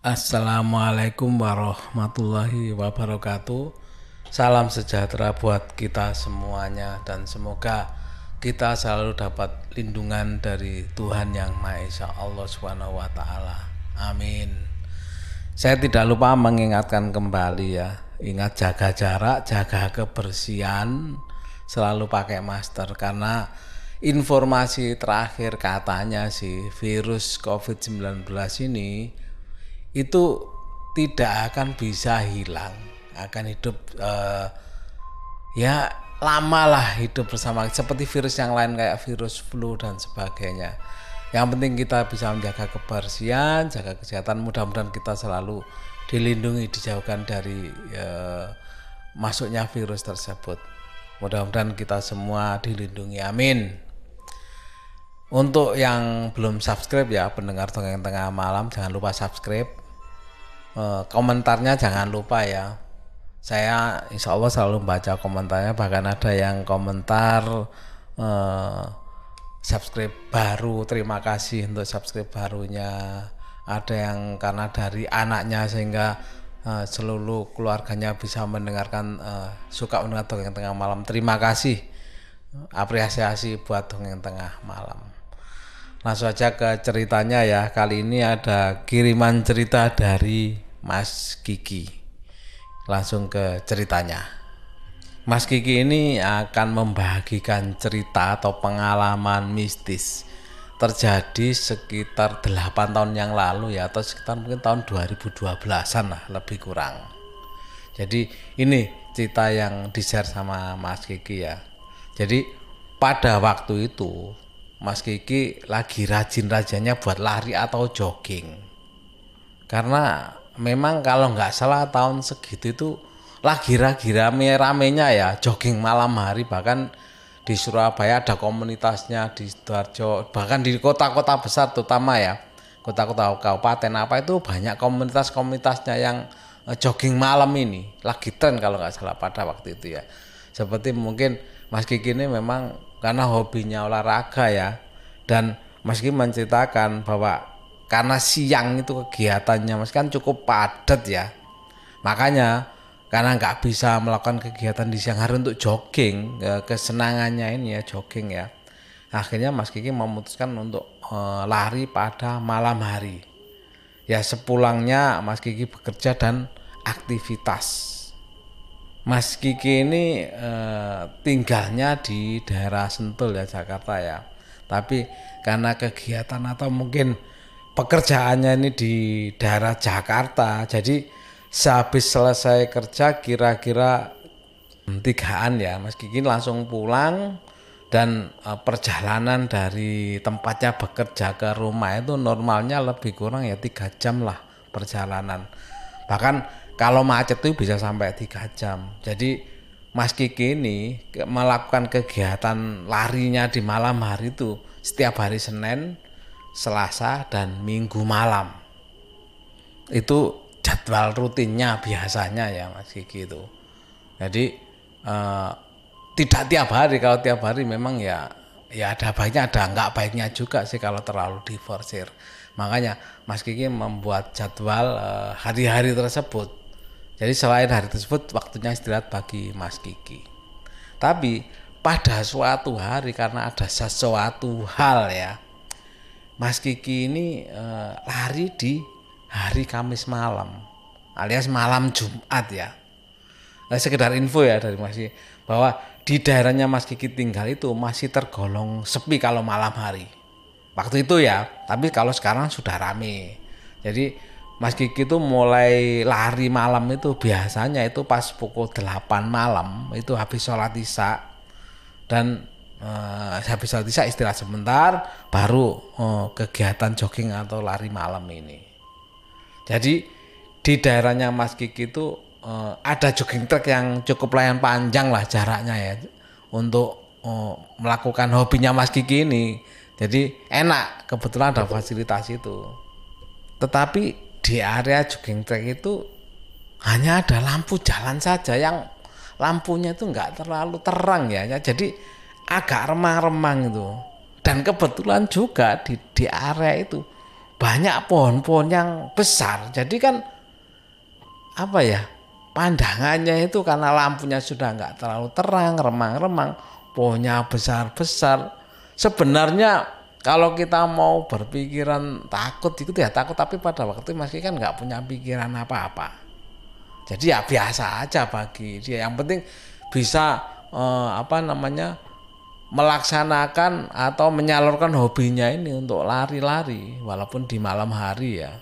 Assalamualaikum warahmatullahi wabarakatuh. Salam sejahtera buat kita semuanya dan semoga kita selalu dapat lindungan dari Tuhan Yang Maha Esa, Allah Subhanahu wa taala. Amin. Saya tidak lupa mengingatkan kembali ya. Ingat jaga jarak, jaga kebersihan, selalu pakai masker karena informasi terakhir katanya sih virus COVID-19 ini itu tidak akan bisa hilang, akan hidup ya lama lah hidup bersama seperti virus yang lain kayak virus flu dan sebagainya. Yang penting kita bisa menjaga kebersihan, jaga kesehatan, mudah-mudahan kita selalu dilindungi, dijauhkan dari masuknya virus tersebut. Mudah-mudahan kita semua dilindungi, amin. Untuk yang belum subscribe ya pendengar Dongeng Tengah Malam, jangan lupa subscribe. Komentarnya jangan lupa ya. Saya insya Allah selalu membaca komentarnya, bahkan ada yang komentar subscribe baru, terima kasih untuk subscribe barunya. Ada yang karena dari anaknya sehingga seluruh keluarganya bisa mendengarkan, suka mendengar Dongeng Tengah Malam. Terima kasih, apresiasi buat Dongeng Tengah Malam. Langsung aja ke ceritanya ya. Kali ini ada kiriman cerita dari Mas Kiki. Langsung ke ceritanya. Mas Kiki ini akan membagikan cerita atau pengalaman mistis terjadi sekitar 8 tahun yang lalu ya, atau sekitar mungkin tahun 2012-an lah lebih kurang. Jadi ini cerita yang di-share sama Mas Kiki ya. Jadi pada waktu itu Mas Kiki lagi rajin-rajinnya buat lari atau jogging. Karena memang kalau nggak salah tahun segitu itu lagi rame-ramenya ya jogging malam hari. Bahkan di Surabaya ada komunitasnya, di Sidoarjo, bahkan di kota-kota besar terutama ya, kota-kota kabupaten apa itu banyak komunitas-komunitasnya yang jogging malam ini. Lagi tren kalau nggak salah pada waktu itu ya. Seperti mungkin Mas Kiki ini memang karena hobinya olahraga ya, dan Mas Kiki menceritakan bahwa karena siang itu kegiatannya Mas kan cukup padat ya, makanya karena nggak bisa melakukan kegiatan di siang hari untuk jogging, kesenangannya ini ya jogging ya, akhirnya Mas Kiki memutuskan untuk lari pada malam hari ya, sepulangnya Mas Kiki bekerja dan aktivitas. Mas Kiki ini tinggalnya di daerah Sentul ya, Jakarta ya. Tapi karena kegiatan atau mungkin pekerjaannya ini di daerah Jakarta, jadi sehabis selesai kerja kira-kira 3-an ya, Mas Kiki langsung pulang. Dan perjalanan dari tempatnya bekerja ke rumah itu normalnya lebih kurang ya 3 jam lah perjalanan. Bahkan kalau macet itu bisa sampai 3 jam. Jadi Mas Kiki ini melakukan kegiatan larinya di malam hari itu setiap hari Senin, Selasa, dan Minggu malam. Itu jadwal rutinnya biasanya ya Mas Kiki itu. Jadi tidak tiap hari. Kalau tiap hari memang ya ada baiknya, ada nggak baiknya juga sih kalau terlalu diforsir. Makanya Mas Kiki membuat jadwal hari-hari tersebut. Jadi selain hari tersebut waktunya istirahat bagi Mas Kiki. Tapi pada suatu hari karena ada sesuatu hal ya, Mas Kiki ini lari di hari Kamis malam alias malam Jumat ya. Nah, sekedar info ya dari Mas Kiki bahwa di daerahnya Mas Kiki tinggal itu masih tergolong sepi kalau malam hari. Waktu itu ya, tapi kalau sekarang sudah rame. Jadi Mas Kiki itu mulai lari malam itu biasanya itu pas pukul 8 malam itu habis sholat isya, dan habis sholat isya istirahat sebentar baru kegiatan jogging atau lari malam ini. Jadi di daerahnya Mas Kiki itu ada jogging track yang cukup lumayan panjang lah jaraknya ya untuk melakukan hobinya Mas Kiki ini. Jadi enak, kebetulan ada fasilitas itu. Tetapi di area jogging track itu hanya ada lampu jalan saja yang lampunya itu nggak terlalu terang ya, jadi agak remang-remang itu. Dan kebetulan juga di area itu banyak pohon-pohon yang besar. Jadi kan apa ya, pandangannya itu karena lampunya sudah nggak terlalu terang, remang-remang, pohonnya besar-besar. Sebenarnya kalau kita mau berpikiran takut itu ya takut, tapi pada waktu itu Mas Kiki kan nggak punya pikiran apa-apa. Jadi ya biasa aja bagi dia. Yang penting bisa melaksanakan atau menyalurkan hobinya ini untuk lari-lari walaupun di malam hari ya.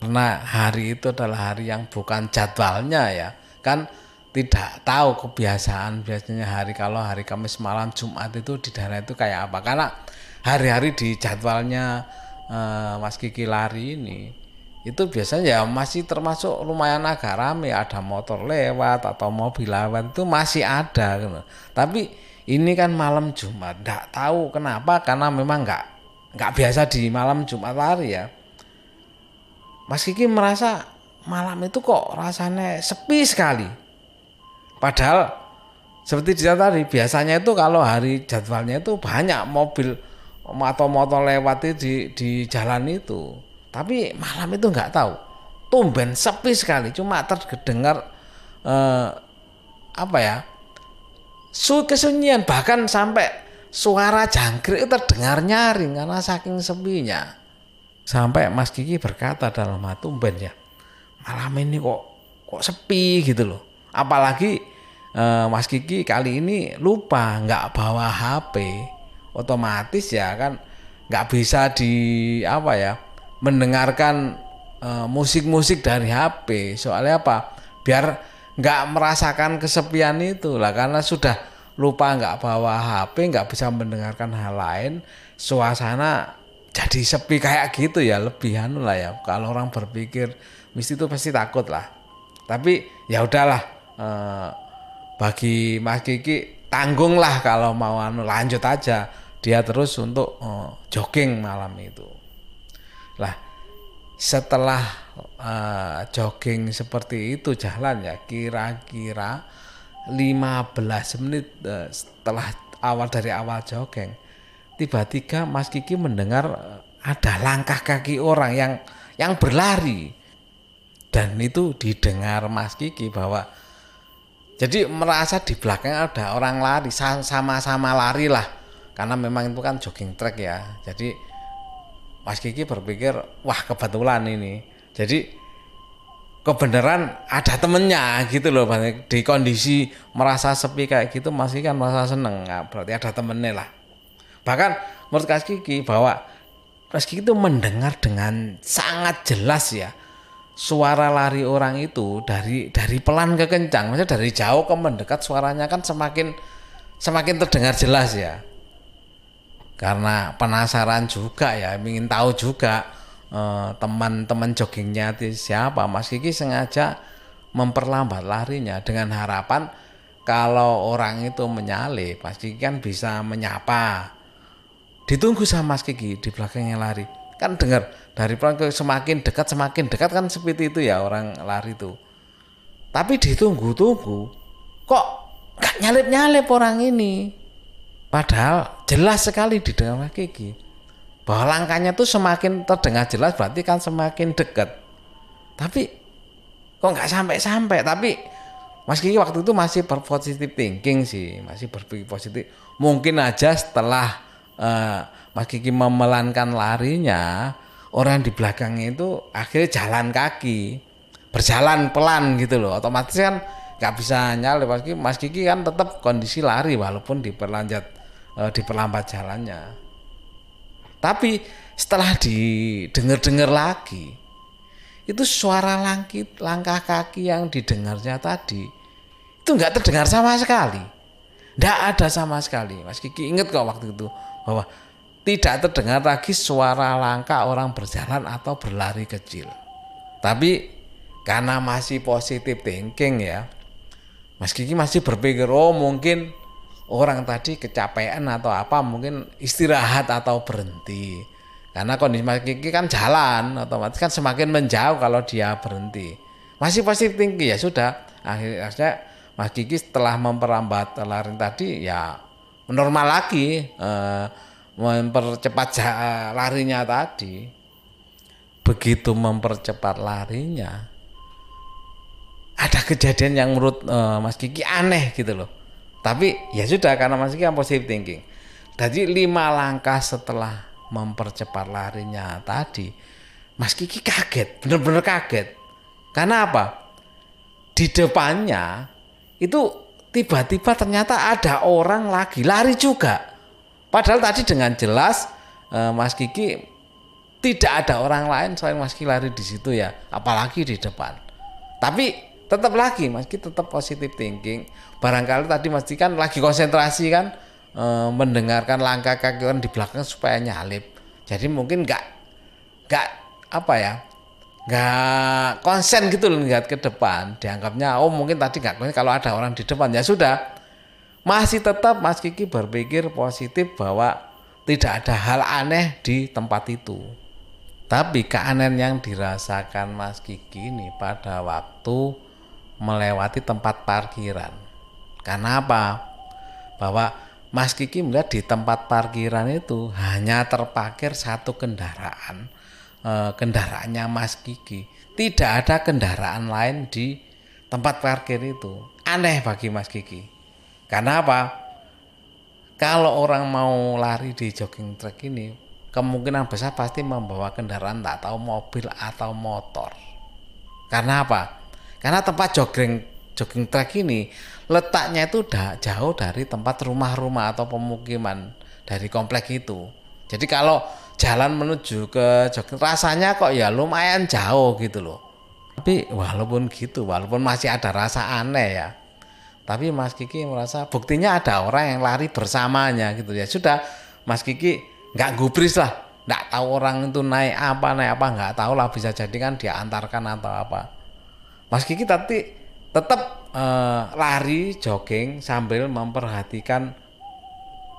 Karena hari itu adalah hari yang bukan jadwalnya ya. Kan tidak tahu kebiasaan biasanya kalau hari Kamis malam Jumat itu di daerah itu kayak apa. Karena hari-hari di jadwalnya Mas Kiki lari ini itu biasanya ya masih termasuk lumayan agak rame, ada motor lewat atau mobil lewat itu masih ada gitu. Tapi ini kan malam Jumat, nggak tahu kenapa, karena memang nggak biasa di malam Jumat lari ya. Mas Kiki merasa malam itu kok rasanya sepi sekali. Padahal seperti dia tadi, biasanya itu kalau hari jadwalnya itu banyak mobil atau motor lewat di jalan itu. Tapi malam itu nggak tahu, tumben sepi sekali, cuma terdengar kesunyian, bahkan sampai suara jangkrik itu terdengar nyaring karena saking sepinya. Sampai Mas Kiki berkata dalam hati, tumben ya malam ini kok sepi gitu loh. Apalagi Mas Kiki kali ini lupa nggak bawa HP, otomatis ya kan nggak bisa mendengarkan musik-musik dari HP. Soalnya apa? Biar nggak merasakan kesepian itu lah, karena sudah lupa nggak bawa HP, nggak bisa mendengarkan hal lain, suasana jadi sepi kayak gitu ya, lebih lah ya. Kalau orang berpikir mesti itu pasti takut lah. Tapi ya udahlah, bagi Mas Kiki tanggung lah, kalau mau lanjut aja dia terus untuk jogging malam itu. Lah setelah jogging seperti itu jalan ya kira-kira 15 menit setelah dari awal jogging, tiba-tiba Mas Kiki mendengar ada langkah kaki orang yang berlari. Dan itu didengar Mas Kiki bahwa jadi merasa di belakang ada orang lari, sama-sama lari lah, karena memang itu kan jogging track ya. Jadi Mas Kiki berpikir, wah kebetulan ini. Jadi kebenaran ada temennya gitu loh. Di kondisi merasa sepi kayak gitu, Mas Kiki kan merasa seneng. Nah, berarti ada temennya lah. Bahkan menurut Mas Kiki bahwa Mas Kiki itu mendengar dengan sangat jelas ya suara lari orang itu dari pelan ke kencang. Maksudnya dari jauh ke mendekat suaranya kan semakin terdengar jelas ya. Karena penasaran juga ya, ingin tahu juga teman-teman joggingnya siapa, Mas Kiki sengaja memperlambat larinya dengan harapan kalau orang itu menyalip, Mas Kiki kan bisa menyapa. Ditunggu sama Mas Kiki di belakangnya lari, kan dengar dari pelan ke semakin dekat kan seperti itu ya orang lari itu. Tapi ditunggu-tunggu kok nggak nyalip orang ini. Padahal jelas sekali didengar Mas Kiki bahwa langkahnya tuh semakin terdengar jelas, berarti kan semakin dekat. Tapi kok nggak sampai. Tapi Mas Kiki waktu itu masih berpositif thinking sih, masih berpikir positif. Mungkin aja setelah Mas Kiki memelankan larinya, orang di belakangnya itu akhirnya jalan kaki, berjalan pelan gitu loh. Otomatis kan nggak bisa nyalip. Mas Kiki kan tetap kondisi lari walaupun diperlambat jalannya. Tapi setelah didengar lagi, itu suara langkah kaki yang didengarnya tadi itu nggak terdengar sama sekali, nggak ada sama sekali. Mas Kiki ingat kok waktu itu bahwa tidak terdengar lagi suara langkah orang berjalan atau berlari kecil. Tapi karena masih positif thinking ya, Mas Kiki masih berpikir mungkin orang tadi kecapean atau apa, mungkin istirahat atau berhenti. Karena kondisi Mas Kiki kan jalan, otomatis kan semakin menjauh kalau dia berhenti. Masih positif tinggi ya sudah. Akhirnya Mas Kiki setelah memperlambat lari tadi ya normal lagi, mempercepat larinya tadi. begitu mempercepat larinya, ada kejadian yang menurut Mas Kiki aneh gitu loh. Tapi ya sudah, karena Mas Kiki kan positive thinking. Jadi 5 langkah setelah mempercepat larinya tadi, Mas Kiki kaget, bener-bener kaget. Karena apa? Di depannya itu tiba-tiba ternyata ada orang lagi lari juga. Padahal tadi dengan jelas Mas Kiki tidak ada orang lain selain Mas Kiki lari di situ ya, apalagi di depan. Tapi tetap lagi Mas Kiki tetap positive thinking. Barangkali tadi Mas Kiki kan lagi konsentrasi kan, mendengarkan langkah kaki orang di belakang supaya nyalip. Jadi mungkin nggak konsen gitu loh lihat ke depan. Dianggapnya mungkin tadi nggak konsen kalau ada orang di depan. Ya sudah, masih tetap Mas Kiki berpikir positif bahwa tidak ada hal aneh di tempat itu. Tapi keanehan yang dirasakan Mas Kiki ini pada waktu melewati tempat parkiran. Karena apa? Bahwa Mas Kiki melihat di tempat parkiran itu hanya terparkir satu kendaraan, kendaraannya Mas Kiki. Tidak ada kendaraan lain di tempat parkir itu. Aneh bagi Mas Kiki. Karena apa? Kalau orang mau lari di jogging track ini, kemungkinan besar pasti membawa kendaraan, tak tahu mobil atau motor. Karena apa? Karena tempat jogging track ini letaknya itu udah jauh dari tempat rumah-rumah atau pemukiman dari komplek itu. Jadi kalau jalan menuju ke jogging rasanya kok ya lumayan jauh gitu loh. Tapi walaupun gitu, walaupun masih ada rasa aneh ya, tapi Mas Kiki merasa buktinya ada orang yang lari bersamanya gitu ya. Sudah, Mas Kiki nggak gubris lah, nggak tahu orang itu naik apa nggak tahu lah, bisa jadi kan diantarkan atau apa. Mas Kiki tetap lari jogging sambil memperhatikan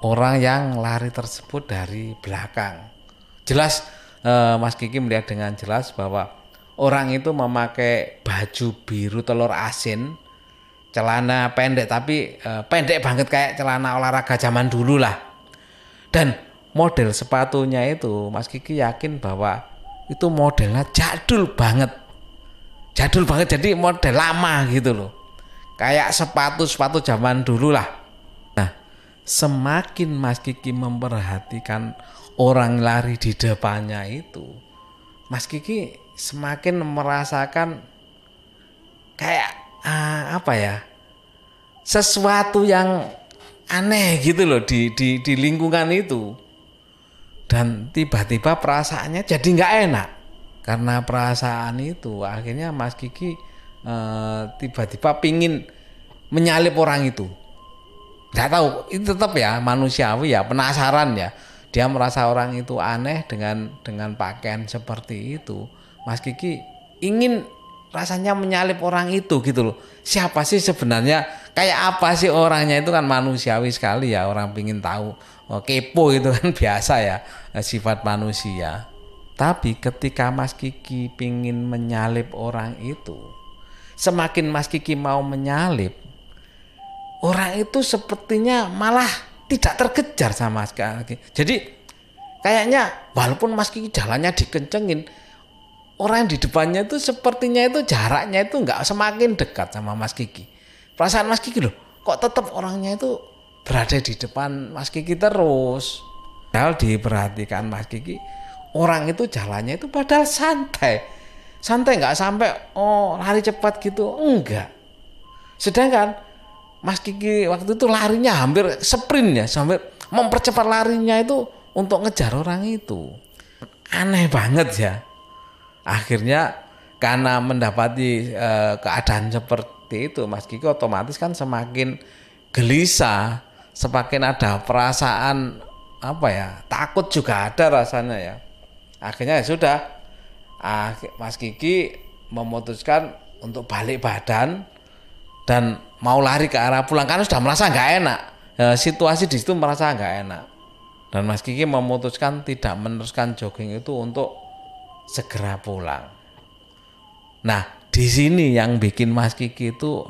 orang yang lari tersebut dari belakang. Jelas Mas Kiki melihat dengan jelas bahwa orang itu memakai baju biru telur asin, celana pendek tapi pendek banget kayak celana olahraga zaman dulu lah. Dan model sepatunya itu Mas Kiki yakin bahwa itu modelnya jadul banget. Jadul banget, jadi model lama gitu loh. Kayak sepatu zaman dulu lah. Nah, semakin Mas Kiki memperhatikan orang lari di depannya itu, Mas Kiki semakin merasakan kayak sesuatu yang aneh gitu loh di lingkungan itu. Dan tiba-tiba perasaannya jadi nggak enak. Karena perasaan itu akhirnya Mas Kiki tiba-tiba pingin menyalip orang itu. Nggak tahu, itu tetap ya manusiawi ya, penasaran ya. Dia merasa orang itu aneh dengan pakaian seperti itu. Mas Kiki ingin rasanya menyalip orang itu gitu loh. Siapa sih sebenarnya, kayak apa sih orangnya, itu kan manusiawi sekali ya, orang pingin tahu. Kepo itu kan biasa ya, sifat manusia. Tapi ketika Mas Kiki pingin menyalip orang itu, semakin Mas Kiki mau menyalip, orang itu sepertinya malah tidak terkejar sama Mas Kiki. Jadi kayaknya walaupun Mas Kiki jalannya dikencengin, orang yang di depannya itu sepertinya itu jaraknya itu nggak semakin dekat sama Mas Kiki. Perasaan Mas Kiki loh, kok tetap orangnya itu berada di depan Mas Kiki terus. Padahal diperhatikan Mas Kiki, orang itu jalannya itu padahal santai nggak sampai lari cepat gitu, enggak. Sedangkan Mas Kiki waktu itu larinya hampir sprint ya, sampai mempercepat larinya itu untuk ngejar orang itu. Aneh banget ya. Akhirnya karena mendapati keadaan seperti itu, Mas Kiki otomatis kan semakin gelisah, semakin ada perasaan takut juga ada rasanya ya. Akhirnya ya sudah, Mas Kiki memutuskan untuk balik badan dan mau lari ke arah pulang karena sudah merasa nggak enak. Situasi di situ merasa nggak enak. Dan Mas Kiki memutuskan tidak meneruskan jogging itu untuk segera pulang. Nah, di sini yang bikin Mas Kiki itu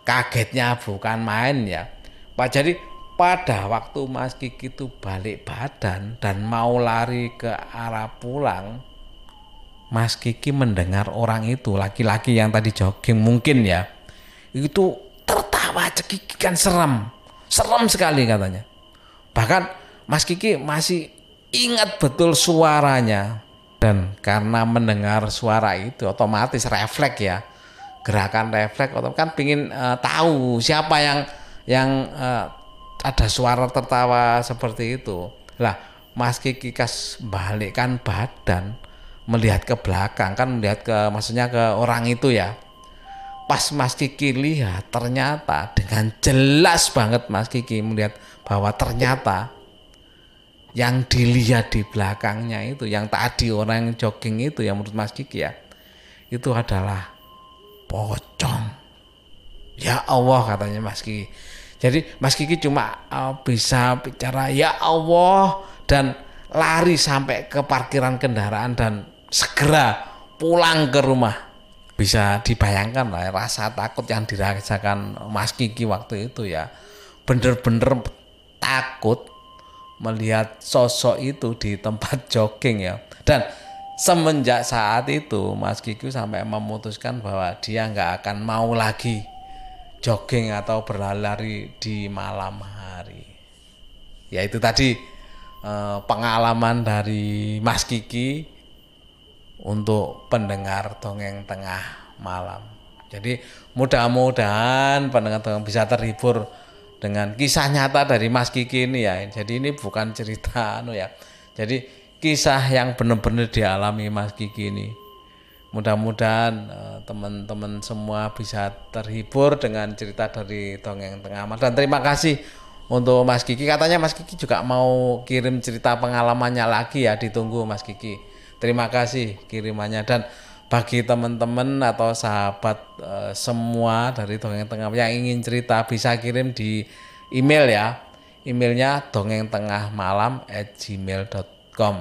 kagetnya bukan main ya. Jadi pada waktu Mas Kiki itu balik badan dan mau lari ke arah pulang, Mas Kiki mendengar orang itu, laki-laki yang tadi jogging mungkin ya, itu tertawa cekikikan, serem sekali katanya. Bahkan Mas Kiki masih ingat betul suaranya, dan karena mendengar suara itu otomatis refleks ya, gerakan refleks otomatis kan pingin tahu siapa yang ada suara tertawa seperti itu. Lah Mas Kiki kas balikkan badan, melihat ke belakang, kan melihat ke, maksudnya ke orang itu ya. Pas Mas Kiki lihat, ternyata dengan jelas banget Mas Kiki melihat bahwa ternyata yang dilihat di belakangnya itu, yang tadi orang yang jogging itu, yang menurut Mas Kiki ya, itu adalah pocong. Ya Allah, katanya Mas Kiki. Jadi Mas Kiki cuma bisa bicara ya Allah dan lari sampai ke parkiran kendaraan dan segera pulang ke rumah. Bisa dibayangkan lah rasa takut yang dirasakan Mas Kiki waktu itu ya. Bener-bener takut melihat sosok itu di tempat jogging ya. Dan semenjak saat itu Mas Kiki sampai memutuskan bahwa dia nggak akan mau lagi jogging atau berlari di malam hari. Ya itu tadi pengalaman dari Mas Kiki untuk pendengar dongeng tengah malam. Jadi mudah-mudahan pendengar dongeng bisa terhibur dengan kisah nyata dari Mas Kiki ini ya. Jadi ini bukan cerita ya. Jadi kisah yang benar-benar dialami Mas Kiki ini. Mudah-mudahan teman-teman semua bisa terhibur dengan cerita dari dongeng tengah malam. Dan terima kasih untuk Mas Kiki. Katanya Mas Kiki juga mau kirim cerita pengalamannya lagi ya, ditunggu Mas Kiki. Terima kasih kirimannya. Dan bagi teman-teman atau sahabat semua dari dongeng tengah yang ingin cerita bisa kirim di email ya. Emailnya dongengtengahmalam@gmail.com.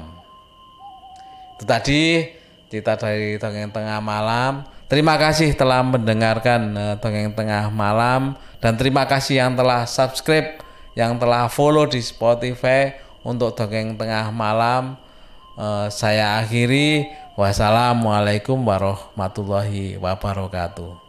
Itu tadi cerita dari dongeng tengah malam. Terima kasih telah mendengarkan dongeng tengah malam, dan terima kasih yang telah subscribe, yang telah follow di Spotify untuk dongeng tengah malam. Saya akhiri. Wassalamualaikum warahmatullahi wabarakatuh.